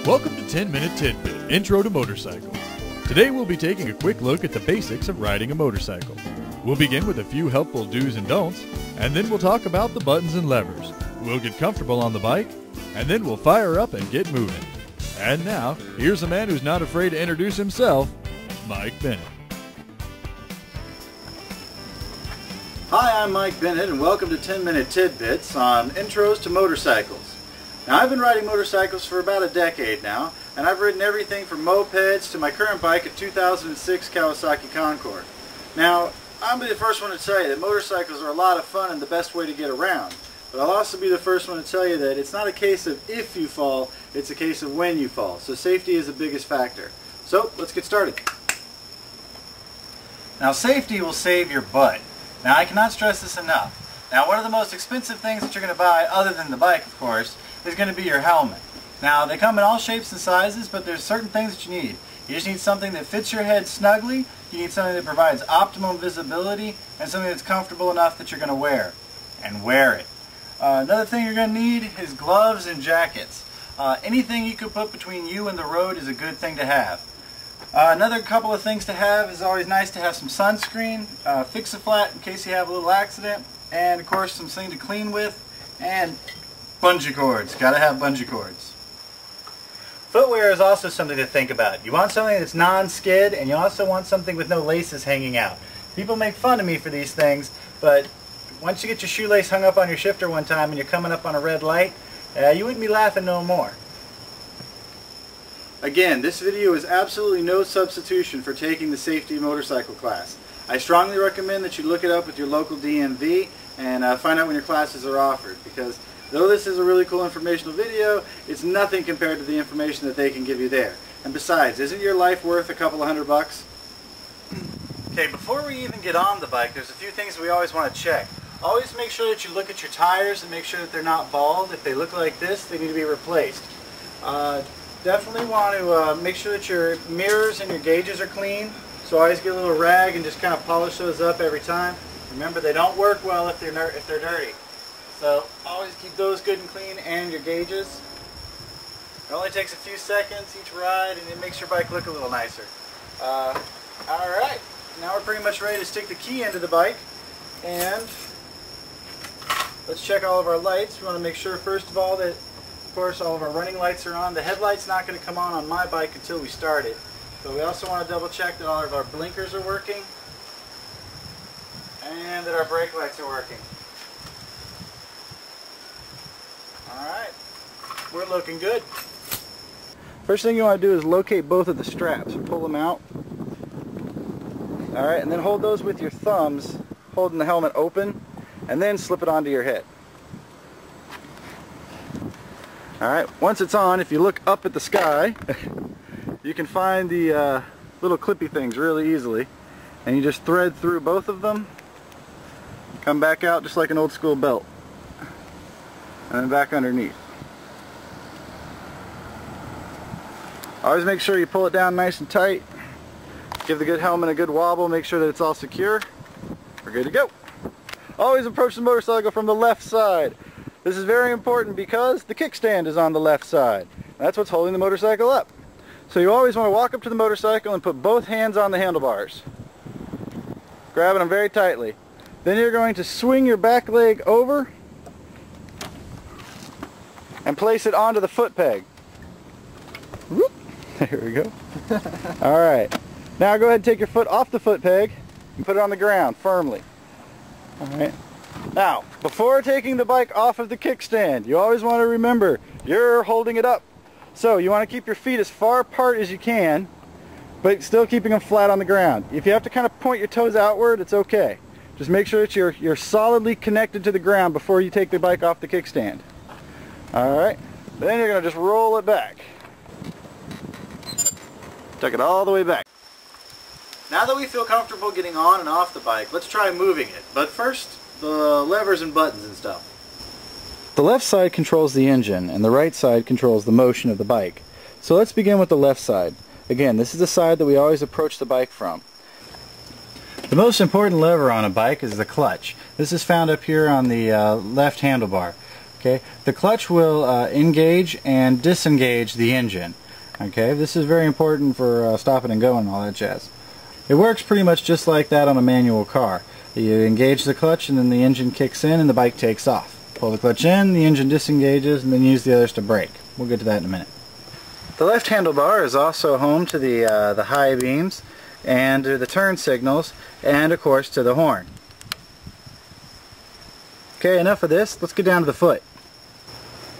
Welcome to 10-Minute TidBit, Intro to Motorcycles. Today we'll be taking a quick look at the basics of riding a motorcycle. We'll begin with a few helpful do's and don'ts, and then we'll talk about the buttons and levers. We'll get comfortable on the bike, and then we'll fire up and get moving. And now, here's a man who's not afraid to introduce himself, Mike Bennett. Hi, I'm Mike Bennett, and welcome to 10-Minute TidBits on Intros to Motorcycles. Now, I've been riding motorcycles for about a decade now, and I've ridden everything from mopeds to my current bike, a 2006 Kawasaki Concorde. Now, I'll be the first one to tell you that motorcycles are a lot of fun and the best way to get around. But I'll also be the first one to tell you that it's not a case of if you fall, it's a case of when you fall. So safety is the biggest factor. So, let's get started. Now, safety will save your butt. Now, I cannot stress this enough. Now, one of the most expensive things that you're going to buy, other than the bike, of course, is going to be your helmet. Now, they come in all shapes and sizes, but there's certain things that you need. You just need something that fits your head snugly, you need something that provides optimum visibility, and something that's comfortable enough that you're going to wear. And wear it. Another thing you're going to need is gloves and jackets. Anything you could put between you and the road is a good thing to have. Another couple of things to have is always nice to have some sunscreen, fix-a-flat in case you have a little accident, and of course something to clean with, and bungee cords. Gotta have bungee cords. Footwear is also something to think about. You want something that's non-skid, and you also want something with no laces hanging out. People make fun of me for these things, but once you get your shoelace hung up on your shifter one time and you're coming up on a red light, you wouldn't be laughing no more. Again, this video is absolutely no substitution for taking the safety motorcycle class. I strongly recommend that you look it up with your local DMV and find out when your classes are offered, because though this is a really cool informational video, it's nothing compared to the information that they can give you there. And besides, isn't your life worth a couple of $100? Okay, before we even get on the bike, there's a few things we always want to check. Always make sure that you look at your tires and make sure that they're not bald. If they look like this, they need to be replaced. Definitely want to make sure that your mirrors and your gauges are clean. So always get a little rag and just kind of polish those up every time. Remember, they don't work well if they're dirty. So always keep those good and clean, and your gauges. It only takes a few seconds each ride, and it makes your bike look a little nicer. Alright, now we're pretty much ready to stick the key into the bike. And let's check all of our lights. We want to make sure, first of all, that of course all of our running lights are on. The headlight's not going to come on my bike until we start it. But we also want to double check that all of our blinkers are working and that our brake lights are working. Alright, we're looking good. First thing you want to do is locate both of the straps. Pull them out. Alright, and then hold those with your thumbs, holding the helmet open, and then slip it onto your head. Alright, once it's on, if you look up at the sky, you can find the little clippy things really easily. And you just thread through both of them, come back out just like an old school belt, and then back underneath. Always make sure you pull it down nice and tight. Give the good helmet a good wobble, make sure that it's all secure. We're good to go. Always approach the motorcycle from the left side. This is very important because the kickstand is on the left side. That's what's holding the motorcycle up. So you always want to walk up to the motorcycle and put both hands on the handlebars, grabbing them very tightly. Then you're going to swing your back leg over and place it onto the foot peg. Whoop. There we go. Alright. Now go ahead and take your foot off the foot peg and put it on the ground firmly. Alright. Now, before taking the bike off of the kickstand, you always want to remember you're holding it up. So you want to keep your feet as far apart as you can, but still keeping them flat on the ground. If you have to kind of point your toes outward, it's okay. Just make sure that you're solidly connected to the ground before you take the bike off the kickstand. Alright, then you're going to just roll it back. Tuck it all the way back. Now that we feel comfortable getting on and off the bike, let's try moving it. But first, the levers and buttons and stuff. The left side controls the engine, and the right side controls the motion of the bike. So let's begin with the left side. Again, this is the side that we always approach the bike from. The most important lever on a bike is the clutch. This is found up here on the left handlebar. Okay, the clutch will engage and disengage the engine. Okay, this is very important for stopping and going and all that jazz. It works pretty much just like that on a manual car. You engage the clutch and then the engine kicks in and the bike takes off. Pull the clutch in, the engine disengages, and then use the others to brake. We'll get to that in a minute. The left handlebar is also home to the high beams and to the turn signals and of course to the horn. Okay, enough of this. Let's get down to the foot.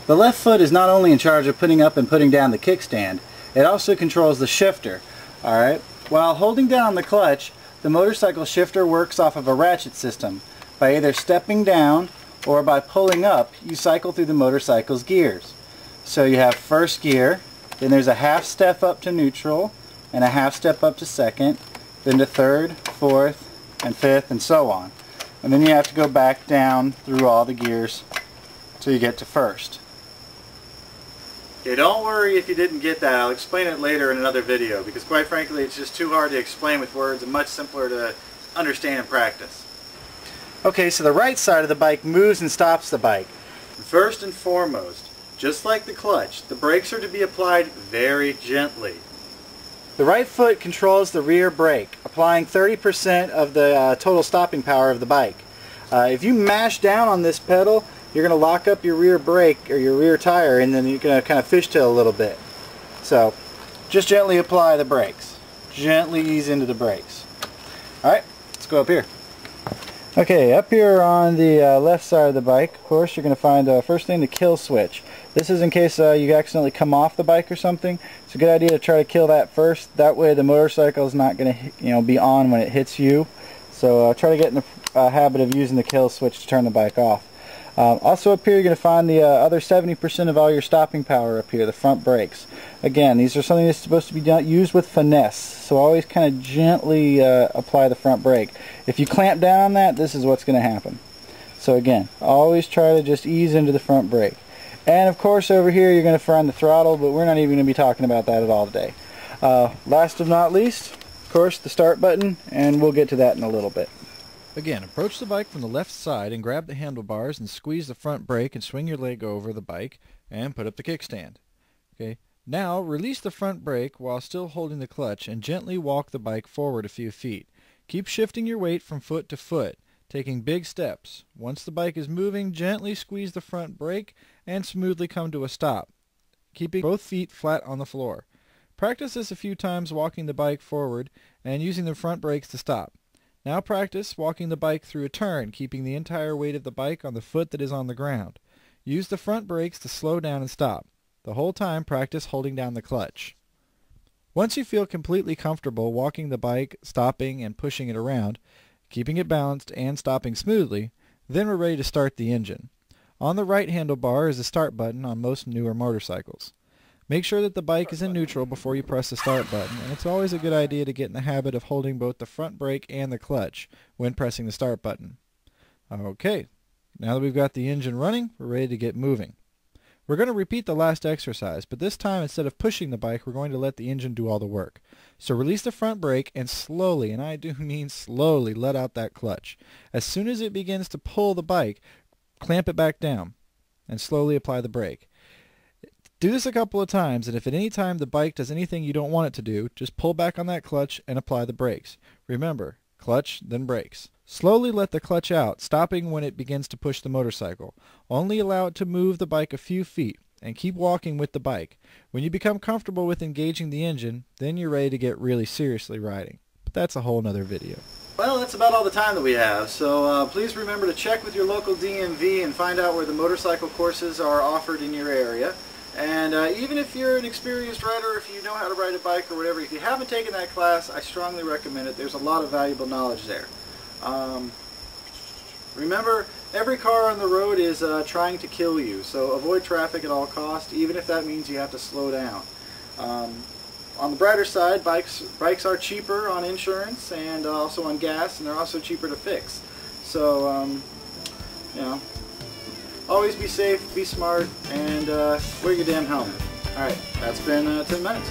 The left foot is not only in charge of putting up and putting down the kickstand, it also controls the shifter. Alright, while holding down the clutch, the motorcycle shifter works off of a ratchet system. By either stepping down or by pulling up, you cycle through the motorcycle's gears. So you have first gear, then there's a half step up to neutral, and a half step up to second, then to third, fourth, and fifth, and so on. And then you have to go back down through all the gears till you get to first. Okay, don't worry if you didn't get that. I'll explain it later in another video because quite frankly it's just too hard to explain with words and much simpler to understand and practice. Okay, so the right side of the bike moves and stops the bike. First and foremost, just like the clutch, the brakes are to be applied very gently. The right foot controls the rear brake, applying 30% of the total stopping power of the bike. If you mash down on this pedal, you're going to lock up your rear brake or your rear tire, and then you're going to kind of fishtail a little bit. So just gently apply the brakes. Gently ease into the brakes. Alright, let's go up here. Okay, up here on the left side of the bike, of course, you're going to find first thing the kill switch. This is in case you accidentally come off the bike or something. It's a good idea to try to kill that first. That way the motorcycle is not going to be on when it hits you. So try to get in the habit of using the kill switch to turn the bike off. Also up here you're going to find the other 70% of all your stopping power up here, the front brakes. Again, these are something that's supposed to be used with finesse, so always kind of gently apply the front brake. If you clamp down on that, this is what's going to happen. So again, always try to just ease into the front brake. And of course over here you're going to find the throttle, but we're not even going to be talking about that at all today. Last but not least, of course, the start button, and we'll get to that in a little bit. Again, approach the bike from the left side and grab the handlebars and squeeze the front brake and swing your leg over the bike and put up the kickstand. Okay. Now release the front brake while still holding the clutch and gently walk the bike forward a few feet. Keep shifting your weight from foot to foot, taking big steps. Once the bike is moving, gently squeeze the front brake and smoothly come to a stop, keeping both feet flat on the floor. Practice this a few times walking the bike forward and using the front brakes to stop. Now practice walking the bike through a turn, keeping the entire weight of the bike on the foot that is on the ground. Use the front brakes to slow down and stop. The whole time practice holding down the clutch. Once you feel completely comfortable walking the bike, stopping and pushing it around, keeping it balanced and stopping smoothly, then we're ready to start the engine. On the right handlebar is the start button on most newer motorcycles. Make sure that the bike is in neutral before you press the start button, and it's always a good idea to get in the habit of holding both the front brake and the clutch when pressing the start button. Okay, now that we've got the engine running, we're ready to get moving. We're going to repeat the last exercise, but this time instead of pushing the bike, we're going to let the engine do all the work. So release the front brake and slowly, and I do mean slowly, let out that clutch. As soon as it begins to pull the bike, clamp it back down and slowly apply the brake. Do this a couple of times, and if at any time the bike does anything you don't want it to do, just pull back on that clutch and apply the brakes. Remember, clutch, then brakes. Slowly let the clutch out, stopping when it begins to push the motorcycle. Only allow it to move the bike a few feet, and keep walking with the bike. When you become comfortable with engaging the engine, then you're ready to get really seriously riding. But that's a whole nother video. Well, that's about all the time that we have, so please remember to check with your local DMV and find out where the motorcycle courses are offered in your area. And even if you're an experienced rider, if you know how to ride a bike or whatever, if you haven't taken that class, I strongly recommend it. There's a lot of valuable knowledge there. Remember, every car on the road is trying to kill you, so avoid traffic at all costs, even if that means you have to slow down. On the brighter side, bikes are cheaper on insurance and also on gas, and they're also cheaper to fix. So, you know, always be safe, be smart, and wear your damn helmet. Alright, that's been 10 minutes.